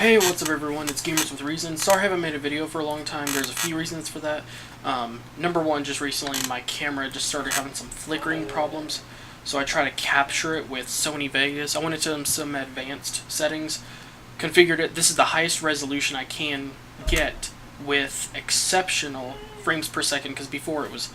Hey, what's up everyone, it's Gamers with Reason. Sorry I haven't made a video for a long time. There's a few reasons for that. Number one, just recently my camera just started having some flickering problems, so I try to capture it with Sony Vegas. I went into some advanced settings, configured it. This is the highest resolution I can get with exceptional frames per second, because before it was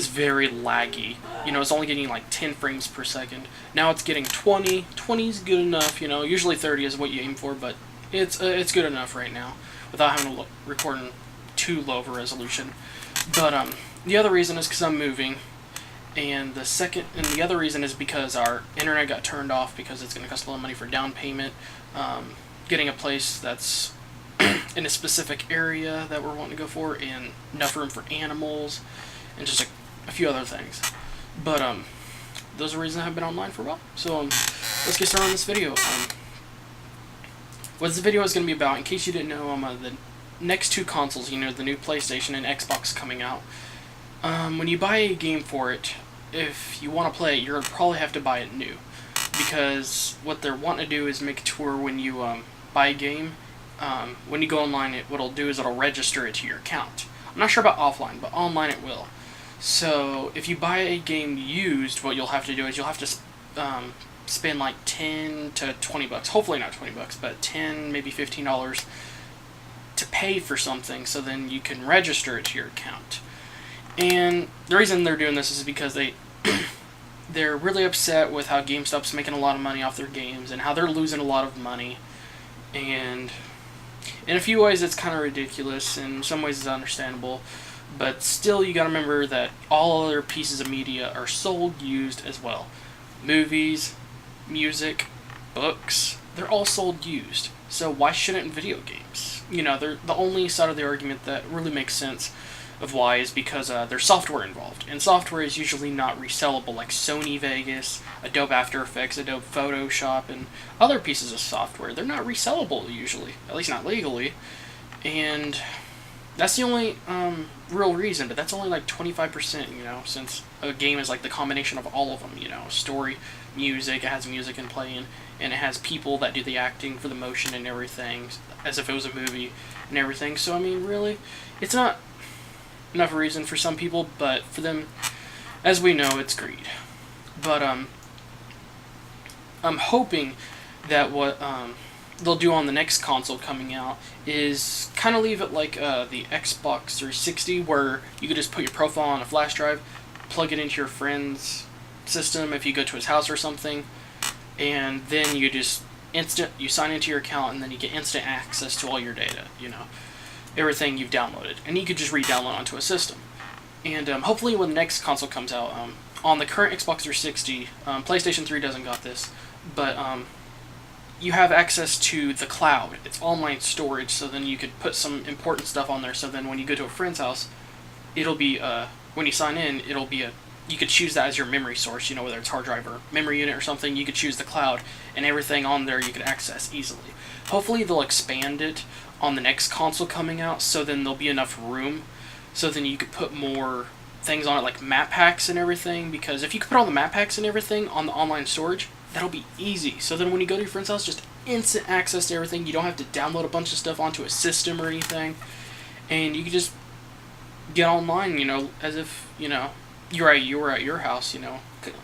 very laggy. You know, it's only getting like 10 frames per second. Now it's getting 20. 20 is good enough, you know. Usually 30 is what you aim for, but it's good enough right now without having to record in too low of a resolution. But the other reason is because I'm moving, and the other reason is because our internet got turned off because it's going to cost a lot of money for down payment. Getting a place that's in a specific area that we're wanting to go for, and enough room for animals, and just a few other things. But those are reasons I've been online for a while. So let's get started on this video. What this video is going to be about, in case you didn't know, the next two consoles, you know, the new PlayStation and Xbox coming out. When you buy a game for it, if you want to play it, you're going to probably have to buy it new. Because what they're wanting to do is make it to where when you buy a game, when you go online, what it'll do is it'll register it to your account. I'm not sure about offline, but online it will. So if you buy a game used, what you'll have to do is you'll have to spend like 10 to 20 bucks. Hopefully not 20 bucks, but 10, maybe $15 to pay for something, so then you can register it to your account. And the reason they're doing this is because they're really upset with how GameStop's making a lot of money off their games and how they're losing a lot of money. And in a few ways it's kind of ridiculous, in some ways it's understandable, but still you gotta remember that all other pieces of media are sold used as well. Movies, music, books, they're all sold used. So why shouldn't video games? You know, they're the only side of the argument that really makes sense of why is because there's software involved. And software is usually not resellable, like Sony Vegas, Adobe After Effects, Adobe Photoshop, and other pieces of software. They're not resellable usually, at least not legally. And that's the only real reason, but that's only like 25%, you know, since a game is like the combination of all of them, you know, story, music, it has music and playing, and it has people that do the acting for the motion and everything, as if it was a movie and everything. So, I mean, really, it's not enough reason for some people, but for them, as we know, it's greed. But, I'm hoping that what, they'll do on the next console coming out is kind of leave it like the Xbox 360, where you could just put your profile on a flash drive, plug it into your friend's system if you go to his house or something, and then you just you sign into your account, and then you get instant access to all your data, you know, everything you've downloaded, and you could just re-download onto a system. And hopefully when the next console comes out, on the current Xbox 360, PlayStation 3 doesn't got this, but you have access to the cloud. It's online storage, so then you could put some important stuff on there, so then when you go to a friend's house, it'll be, when you sign in, it'll be you could choose that as your memory source, you know, whether it's hard drive or memory unit or something. You could choose the cloud, and everything on there you could access easily. Hopefully they'll expand it on the next console coming out, so then there'll be enough room, so then you could put more things on it, like map packs and everything, because if you could put all the map packs and everything on the online storage, that'll be easy. So then when you go to your friend's house, just instant access to everything. You don't have to download a bunch of stuff onto a system or anything, and you can just get online, you know, as if, you know, you were at your house, you know,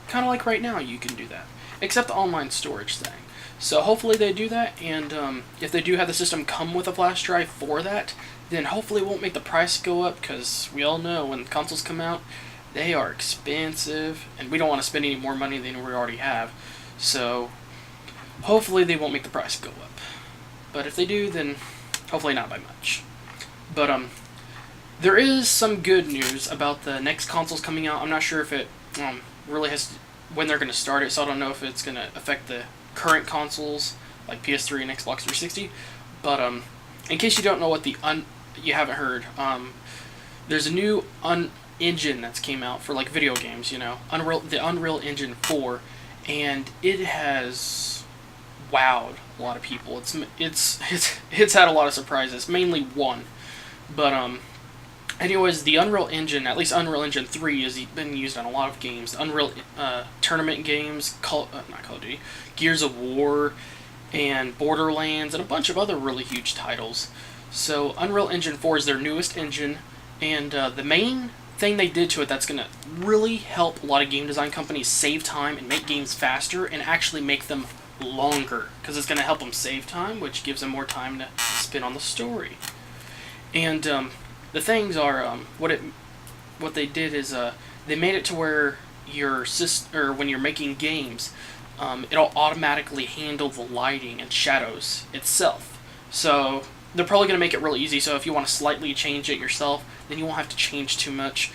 kind of like right now you can do that, except the online storage thing. So hopefully they do that, and if they do have the system come with a flash drive for that, then hopefully it won't make the price go up, because we all know when consoles come out, they are expensive, and we don't want to spend any more money than we already have. So hopefully they won't make the price go up. But if they do, then hopefully not by much. But there is some good news about the next consoles coming out. I'm not sure if it really has when they're going to start it, so I don't know if it's going to affect the current consoles like PS3 and Xbox 360. But in case you don't know what you haven't heard, there's a new engine that's came out for like video games, you know, the Unreal Engine 4, and it has wowed a lot of people. It's had a lot of surprises, mainly one. But anyways, the Unreal Engine, at least Unreal Engine 3, has been used on a lot of games. Unreal tournament games, not Call of Duty, Gears of War, and Borderlands, and a bunch of other really huge titles. So Unreal Engine 4 is their newest engine, and the main thing they did to it that's going to really help a lot of game design companies save time and make games faster and actually make them longer, because it's going to help them save time, which gives them more time to spend on the story. And the things are what they did is they made it to where when you're making games, it'll automatically handle the lighting and shadows itself. So they're probably going to make it really easy, so if you want to slightly change it yourself, then you won't have to change too much.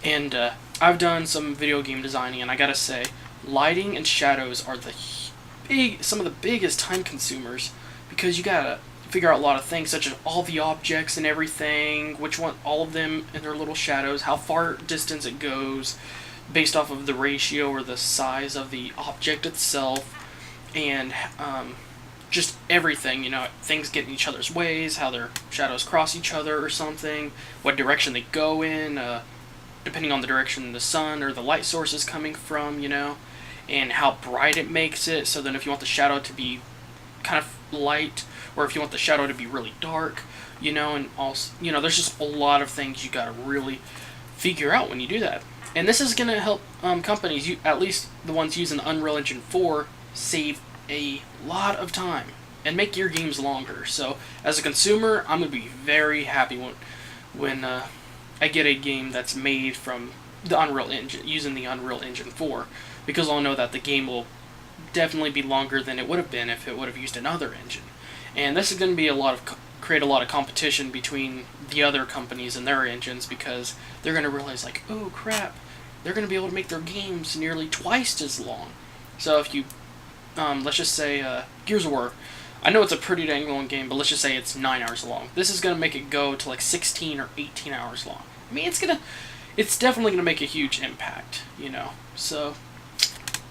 And I've done some video game designing, and I gotta say, lighting and shadows are some of the biggest time consumers, because you gotta figure out a lot of things, such as all the objects and everything, which one, all of them and their little shadows, how far distance it goes, based off of the ratio or the size of the object itself, and just everything, things get in each other's ways, how their shadows cross each other or something, what direction they go in, depending on the direction the sun or the light source is coming from, and how bright it makes it, so then if you want the shadow to be kind of light, or if you want the shadow to be really dark, and also, there's just a lot of things you gotta really figure out when you do that. And this is gonna help companies, at least the ones using the Unreal Engine 4, save a lot of time and make your games longer. So as a consumer, I'm gonna be very happy when I get a game that's made from the Unreal Engine, using the Unreal Engine 4, because I'll know that the game will definitely be longer than it would have been if it would have used another engine. And this is going to be create a lot of competition between the other companies and their engines, because they're going to realize, like, oh crap, they're going to be able to make their games nearly twice as long. So if you, let's just say Gears of War, I know it's a pretty dang long game, but let's just say it's 9 hours long. This is going to make it go to like 16 or 18 hours long. I mean, it's definitely going to make a huge impact, So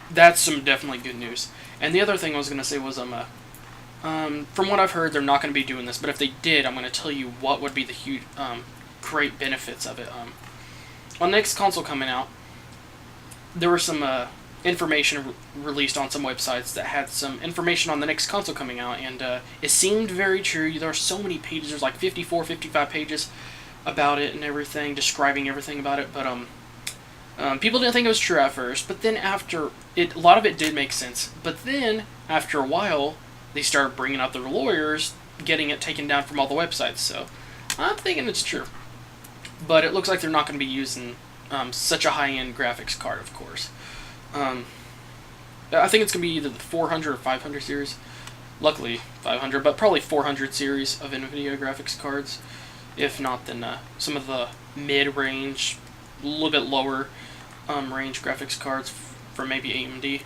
that's some definitely good news. And the other thing I was going to say was, from what I've heard, they're not going to be doing this, but if they did, I'm going to tell you what would be the huge, great benefits of it. On the next console coming out, there were some information released on some websites that had some information on the next console coming out, and it seemed very true. There are so many pages, there's like 54, 55 pages about it and everything, describing everything about it, but people didn't think it was true at first, but then after a lot of it did make sense. But then, after a while, they started bringing out their lawyers, getting it taken down from all the websites, so I'm thinking it's true. But it looks like they're not going to be using such a high-end graphics card, of course. I think it's going to be either the 400 or 500 series. Luckily, 500, but probably 400 series of NVIDIA graphics cards. If not, then some of the mid-range, a little bit lower range graphics cards from maybe AMD.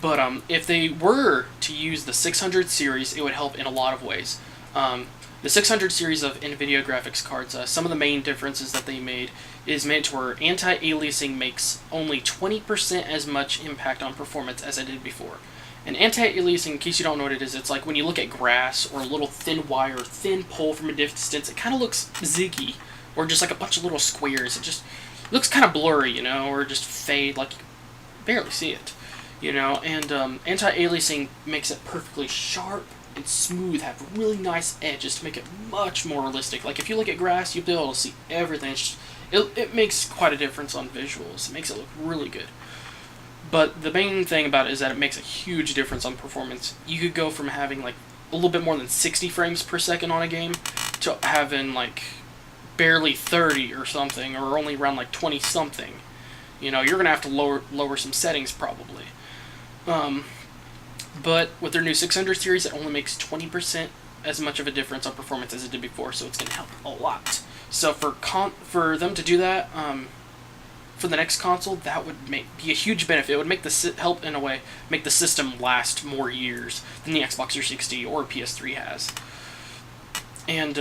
But if they were to use the 600 series, it would help in a lot of ways. The 600 series of NVIDIA graphics cards, some of the main differences that they made is made to where anti-aliasing makes only 20% as much impact on performance as it did before. And anti-aliasing, in case you don't know what it is, it's like when you look at grass or a little thin wire, thin pole from a distance, it kind of looks ziggy, or just like a bunch of little squares. It just looks kind of blurry, or just fade, like you can barely see it, And anti-aliasing makes it perfectly sharp and smooth, have really nice edges to make it much more realistic. Like if you look at grass, you'll be able to see everything. It makes quite a difference on visuals. It makes it look really good. But the main thing about it is that it makes a huge difference on performance. You could go from having like a little bit more than 60 frames per second on a game to having like barely 30 or something, or only around like 20 something. You're gonna have to lower some settings probably. But with their new 600 series, it only makes 20% as much of a difference on performance as it did before, so it's gonna help a lot. So for them to do that, for the next console, that would be a huge benefit. It would make help in a way make the system last more years than the Xbox 360 or PS3 has. And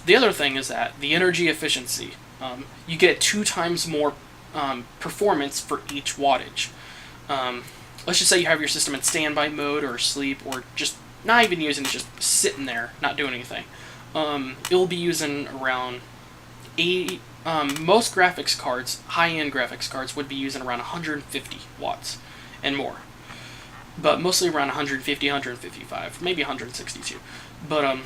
the other thing is that the energy efficiency, you get 2 times more performance for each wattage. Let's just say you have your system in standby mode or sleep, or just not even using it, just sitting there, not doing anything. It will be using around 80. Most graphics cards, high-end graphics cards, would be using around 150 watts and more. but mostly around 150, 155, maybe 162. But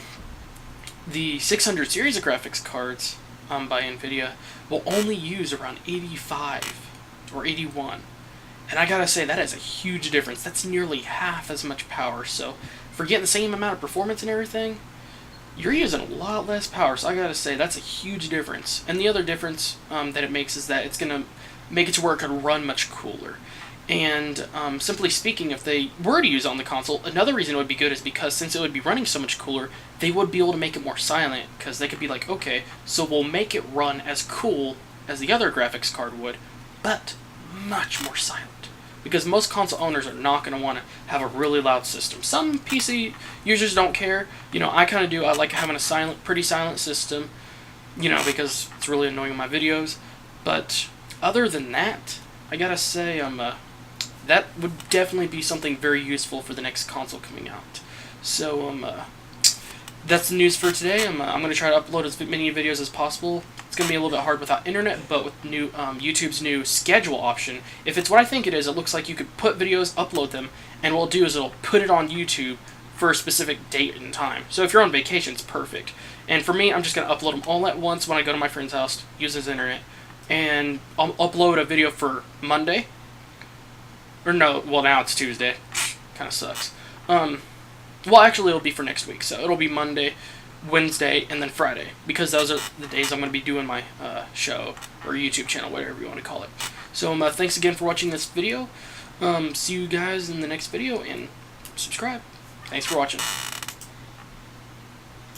the 600 series of graphics cards by NVIDIA will only use around 85 or 81. And I gotta say, that is a huge difference. That's nearly half as much power. So for getting the same amount of performance and everything, you're using a lot less power. So I gotta say, that's a huge difference. And the other difference that it makes is that it's gonna make it to where it can run much cooler. And simply speaking, if they were to use it on the console, another reason it would be good is because since it would be running so much cooler, they would be able to make it more silent, because they could be like, okay, so we'll make it run as cool as the other graphics card would, but much more silent. Because most console owners are not going to want to have a really loud system. Some PC users don't care. You know, I kind of do. I like having a pretty silent system, you know, because it's really annoying in my videos. But other than that, I gotta say, that would definitely be something very useful for the next console coming out. So, that's the news for today. I'm going to try to upload as many videos as possible. It's going to be a little bit hard without internet, but with new YouTube's new schedule option, if it's what I think it is, it looks like you could put videos, upload them, and what it'll do is it'll put it on YouTube for a specific date and time. So if you're on vacation, it's perfect. And for me, I'm just going to upload them all at once when I go to my friend's house, use his internet, and I'll upload a video for Monday. Or no, well, now it's Tuesday. Kind of sucks. Well, actually, it'll be for next week. So it'll be Monday, Wednesday, and then Friday. Because those are the days I'm going to be doing my show or YouTube channel, whatever you want to call it. So thanks again for watching this video. See you guys in the next video, and subscribe. Thanks for watching.